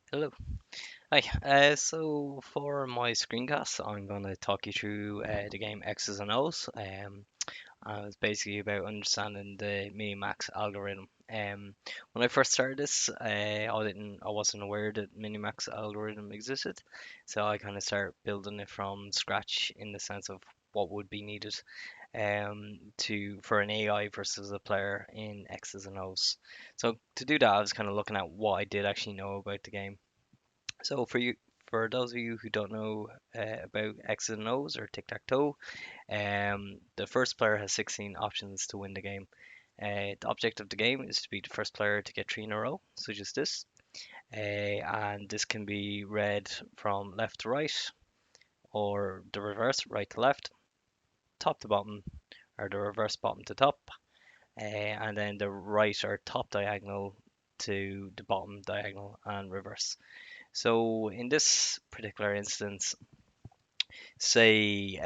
Hello. Hi. So for my screencast, I'm going to talk you through the game X's and O's. It's basically about understanding the Minimax algorithm. When I first started this, I wasn't aware that Minimax algorithm existed, so I kind of started building it from scratch in the sense of what would be needed to for an AI versus a player in X's and O's. So to do that, I was kind of looking at what I did actually know about the game. So for those of you who don't know about X's and O's or tic-tac-toe, the first player has 16 options to win the game. The object of the game is to be the first player to get three in a row, such as this. And this can be read from left to right, or the reverse, right to left, top to bottom, or the reverse bottom to top, and then the right or top diagonal to the bottom diagonal and reverse. So in this particular instance, say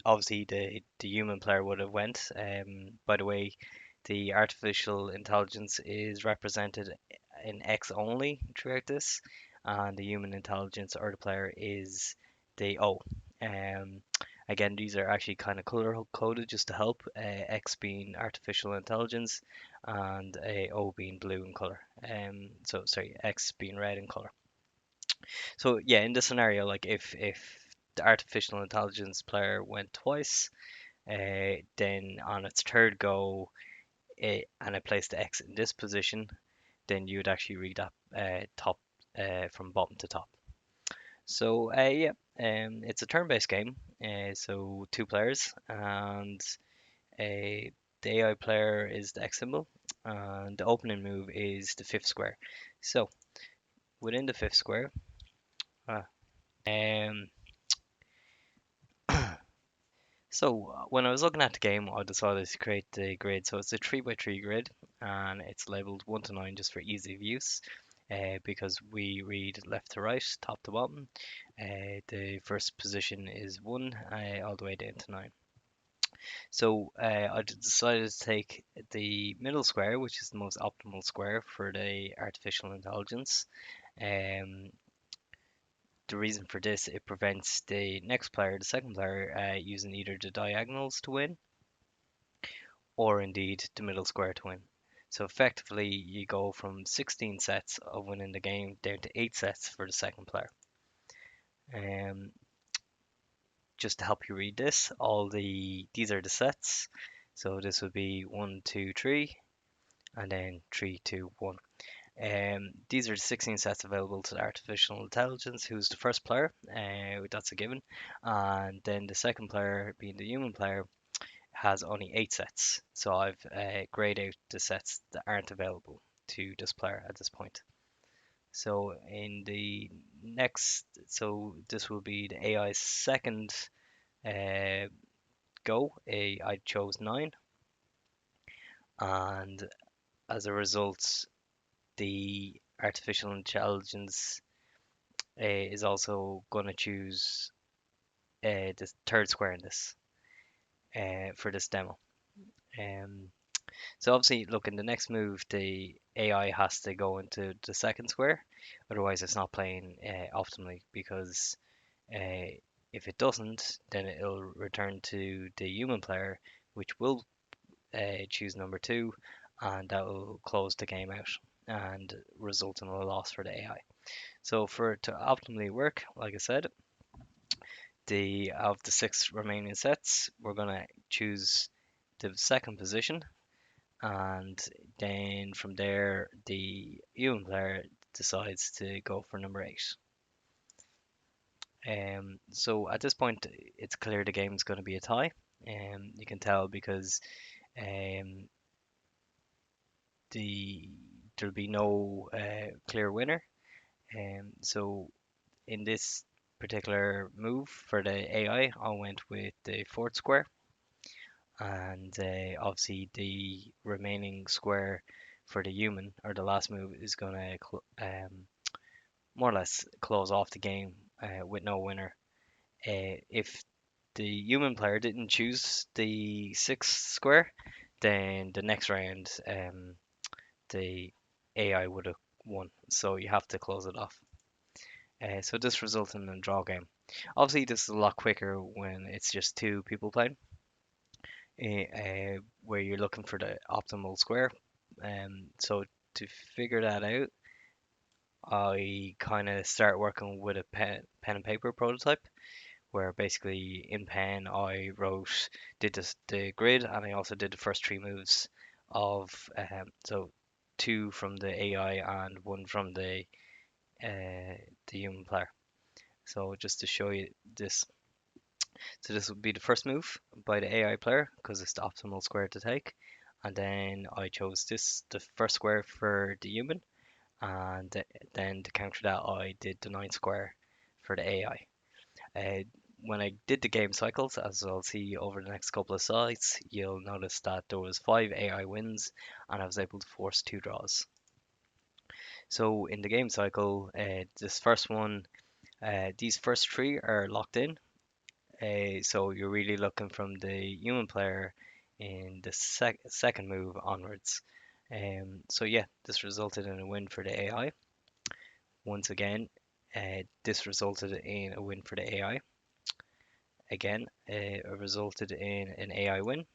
obviously the human player would have went. By the way, the artificial intelligence is represented in X only throughout this, and the human intelligence or the player is the O. Um, Again, these are actually kind of color coded just to help. X being artificial intelligence, and O being blue in color. So sorry, X being red in color. So yeah, in this scenario, like if the artificial intelligence player went twice, then on its third go, and it placed the X in this position, then you would actually read that top from bottom to top. So yeah, it's a turn-based game. So two players, and uh, the AI player is the X symbol, and the opening move is the fifth square. So within the fifth square, uh, um, So when I was looking at the game, I decided to create the grid. So it's a 3 by 3 grid, and it's labeled 1 to 9 just for ease of use. Because we read left to right, top to bottom. The first position is 1, all the way down to 9. So I decided to take the middle square, which is the most optimal square for the artificial intelligence. Um, the reason for this, it prevents the next player, the second player, using either the diagonals to win or indeed the middle square to win. So effectively, you go from 16 sets of winning the game down to 8 sets for the second player. Um, just to help you read this, all these are the sets. So this would be 1, 2, 3, and then 3, 2, 1. These are the 16 sets available to the artificial intelligence, who's the first player. That's a given. And then the second player, being the human player, has only 8 sets. So I've grayed out the sets that aren't available to this player at this point. So in the so this will be the AI's second uh, go. I chose 9, and as a result, the artificial intelligence is also going to choose the third square in this for this demo. Um, So obviously, look, in the next move, the AI has to go into the second square, otherwise it's not playing optimally because uh, if it doesn't, then it'll return to the human player, which will choose number 2, and that will close the game out and result in a loss for the AI. So for it to optimally work, like I said, the of the 6 remaining sets, we're gonna choose the second position, and then from there the human player decides to go for number 8. So at this point, it's clear the game's going to be a tie. You can tell because um, the there'll be no clear winner. So in this particular move for the AI, I went with the fourth square, and obviously the remaining square for the human or the last move is going to more or less close off the game with no winner. If the human player didn't choose the sixth square, then the next round the AI would have one, so you have to close it off. So this results in a draw game. Obviously, this is a lot quicker when it's just two people playing, where you're looking for the optimal square. So to figure that out, I kind of start working with a pen and paper prototype, where basically in pen I did the grid, and I also did the first three moves of so two from the AI and one from the human player. So just to show you this, so this would be the first move by the AI player because it's the optimal square to take, and then I chose the first square for the human, and then to counter that I did the ninth square for the AI. When I did the game cycles, as I'll see over the next couple of slides, you'll notice that there was 5 AI wins, and I was able to force 2 draws. So in the game cycle, this first one, these first three are locked in. So you're really looking from the human player in the second move onwards. So yeah, this resulted in a win for the AI. Once again, this resulted in a win for the AI. Again, it resulted in an AI win.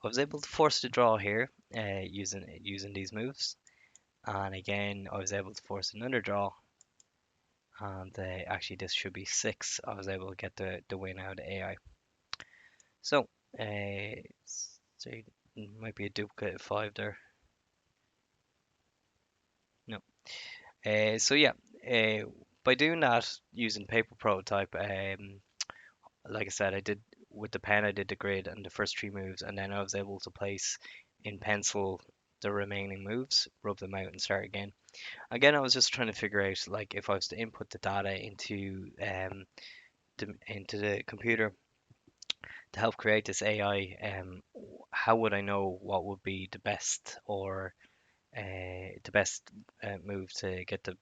I was able to force the draw here using these moves, and again I was able to force another draw, and actually this should be 6. I was able to get the win out of AI. So, so might be a duplicate of 5 there. No. So yeah, by doing that using paper prototype, like I said, I did with the pen, I did the grid and the first three moves, and then I was able to place in pencil the remaining moves, rub them out, and start again. Again, I was just trying to figure out like if I was to input the data into the computer to help create this AI, how would I know what would be the best move to get the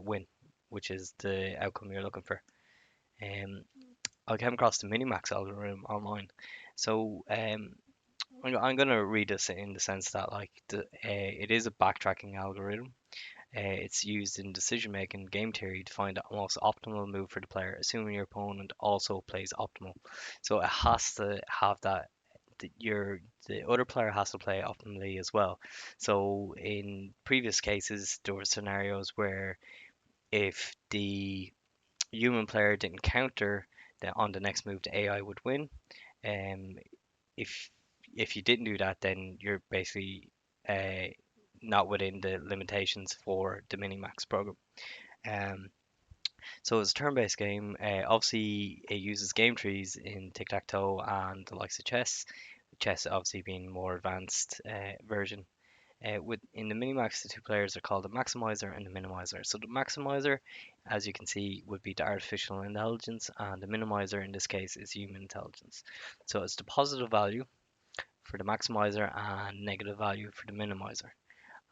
win, which is the outcome you're looking for. Um, I came across the Minimax algorithm online. So I'm going to read this in the sense that it is a backtracking algorithm. It's used in decision making game theory to find the most optimal move for the player, assuming your opponent also plays optimal. So it has to have that the other player has to play optimally as well. So in previous cases, there were scenarios where if the human player didn't counter, then on the next move the AI would win. Um, if if you didn't do that, then you're basically uh, not within the limitations for the Minimax program. Um, so it's a turn-based game. Obviously, it uses game trees in tic-tac-toe and the likes of chess. Chess obviously being more advanced version. With in the Minimax, the two players are called the maximizer and the minimizer. So the maximizer, as you can see, would be the artificial intelligence, and the minimizer in this case is human intelligence. So it's the positive value for the maximizer and negative value for the minimizer,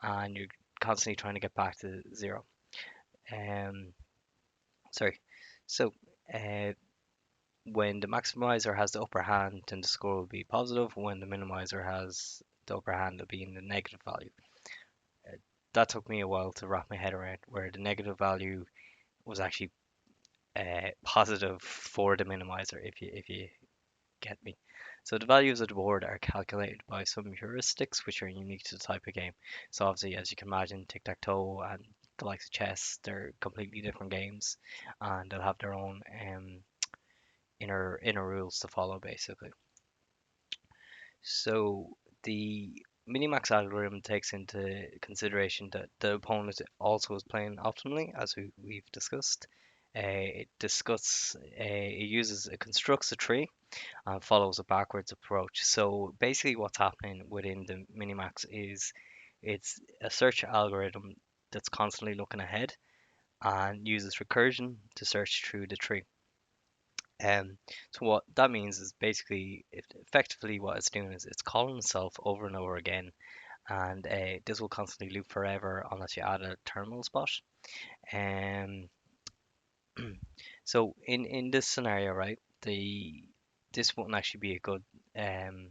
and you're constantly trying to get back to zero. Um, sorry. So uh, when the maximizer has the upper hand, then the score will be positive. When the minimizer has the upper hand, it'll be in the negative value. Uh, that took me a while to wrap my head around, where the negative value was actually positive for the minimizer, if you get me. So the values of the board are calculated by some heuristics which are unique to the type of game. So obviously, as you can imagine, tic-tac-toe and the likes of chess, they're completely different games, and they'll have their own inner rules to follow, basically. So the Minimax algorithm takes into consideration that the opponent also is playing optimally, as we've discussed. It constructs a tree and follows a backwards approach. So basically, what's happening within the Minimax is it's a search algorithm that's constantly looking ahead and uses recursion to search through the tree. So what that means is basically, effectively, what it's doing is it's calling itself over and over again, and this will constantly loop forever unless you add a terminal spot. Um, so in this scenario, right, the this wouldn't actually be a good um,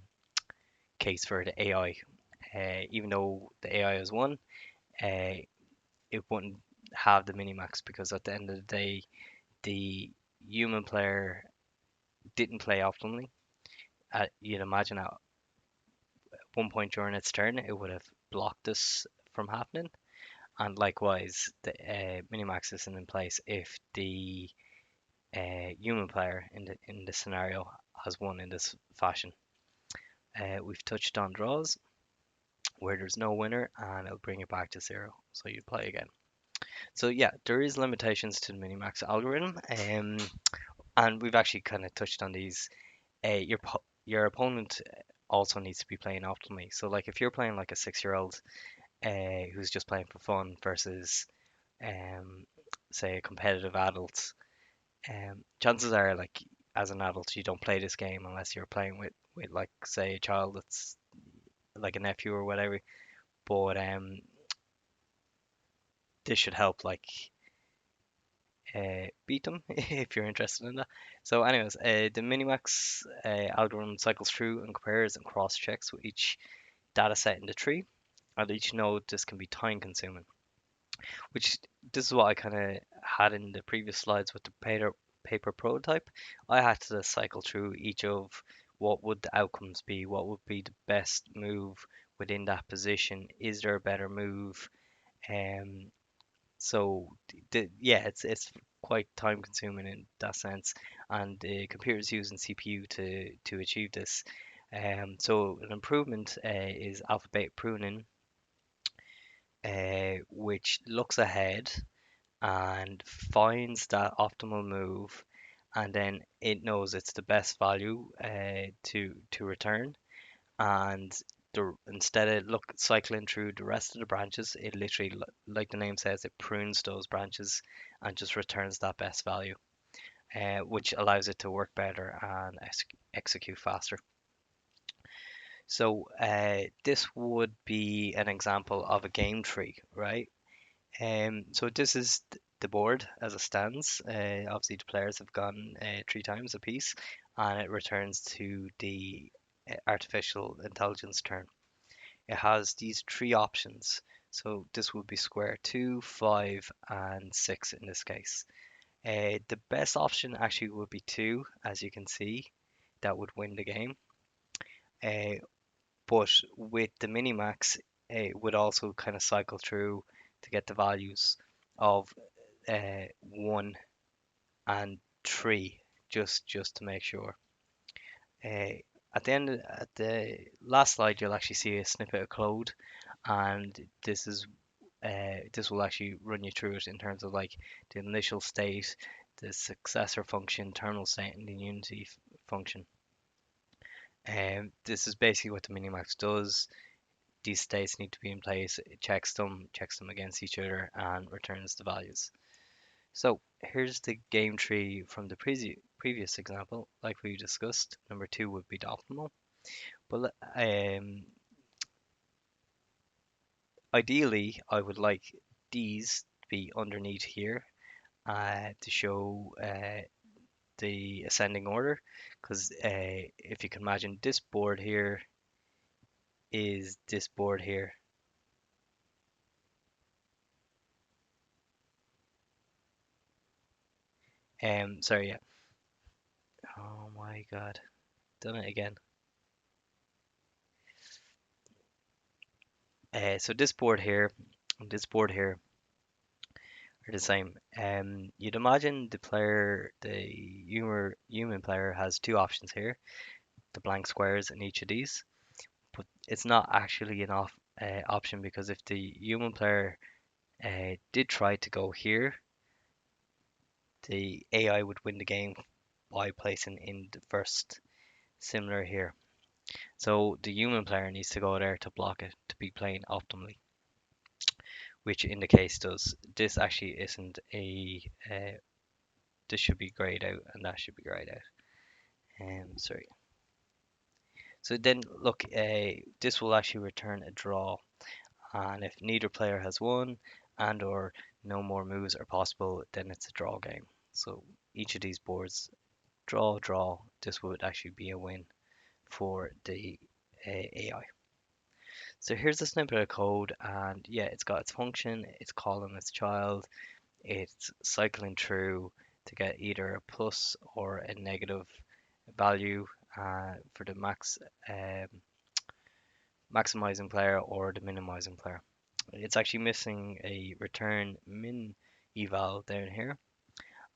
case for the AI. Even though the AI is one, uh, it wouldn't have the minimax because at the end of the day, the human player didn't play optimally. You'd imagine at one point during its turn, it would have blocked this from happening. And likewise, the minimax isn't in place if the human player in this scenario has won in this fashion. We've touched on draws where there's no winner, and it'll bring it back to zero. So you play again. So yeah, there is limitations to the minimax algorithm, and we've actually kind of touched on these. Your opponent also needs to be playing optimally. So like if you're playing like a 6-year-old who's just playing for fun versus um, say a competitive adult, chances are like as an adult you don't play this game unless you're playing with like say a child that's like a nephew or whatever. But this should help like beat them if you're interested in that. So, anyways, the Minimax algorithm cycles through and compares and cross checks with each data set in the tree. At each node, this can be time consuming, which this is what I kind of had in the previous slides with the paper prototype. I had to cycle through each of what would the outcomes be, what would be the best move within that position, is there a better move? Um, so yeah, it's quite time consuming in that sense, and the computer's using CPU to achieve this. So an improvement is alpha beta pruning, which looks ahead and finds that optimal move, and then it knows it's the best value to return, and instead of look cycling through the rest of the branches, it literally, like the name says, it prunes those branches and just returns that best value, which allows it to work better and execute faster. So this would be an example of a game tree, right? So this is the board as it stands. Obviously, the players have gone 3 times a piece, and it returns to the artificial intelligence turn. It has these three options. So this would be square 2, 5, and 6 in this case. The best option actually would be 2, as you can see. That would win the game. Uh, but with the minimax, it would also kind of cycle through to get the values of 1 and 3, just to make sure. Uh, at the last slide, you'll actually see a snippet of code, and this will actually run you through it in terms of like the initial state, the successor function, terminal state, and the unity function. This is basically what the minimax does. These states need to be in place. It checks them against each other, and returns the values. So here's the game tree from the previous example. Like we discussed, number 2 would be the optimal. But ideally, I would like these to be underneath here to show the ascending order, because if you can imagine, this board here is this board here. Sorry, yeah. Oh my God, done it again. So this board here and this board here are the same. You'd imagine the human player has two options here, the blank squares in each of these, but it's not actually an option, because if the human player did try to go here, the AI would win the game by placing in the first, similar here. So the human player needs to go there to block it to be playing optimally, which in the case does. This actually isn't a this should be grayed out and that should be grayed out. Sorry. So then look, this will actually return a draw, and if neither player has won and or no more moves are possible, then it's a draw game. So each of these boards, draw, draw, this would actually be a win for the AI. So here's a snippet of code, and yeah, it's got its function, it's calling its child, it's cycling through to get either a plus or a negative value for the um, maximizing player or the minimizing player. It's actually missing a return min eval down here.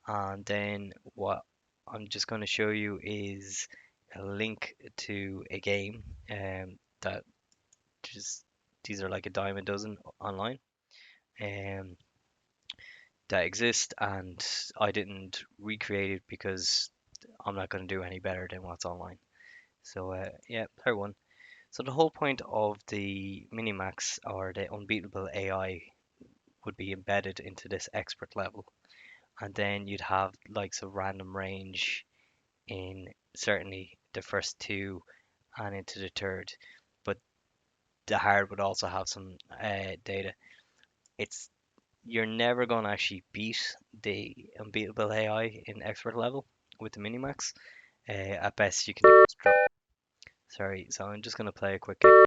And then what I'm just going to show you is a link to a game that just these are like a dime a dozen online um, that exist, and I didn't recreate it because I'm not going to do any better than what's online. So yeah, player one. So the whole point of the Minimax or the unbeatable AI would be embedded into this expert level, and then you'd have likes of random range in certainly the first two and into the third, but the hard would also have some data. It's You're never going to actually beat the unbeatable AI in expert level with the Minimax. At best, you can. Sorry, so I'm just going to play a quick game.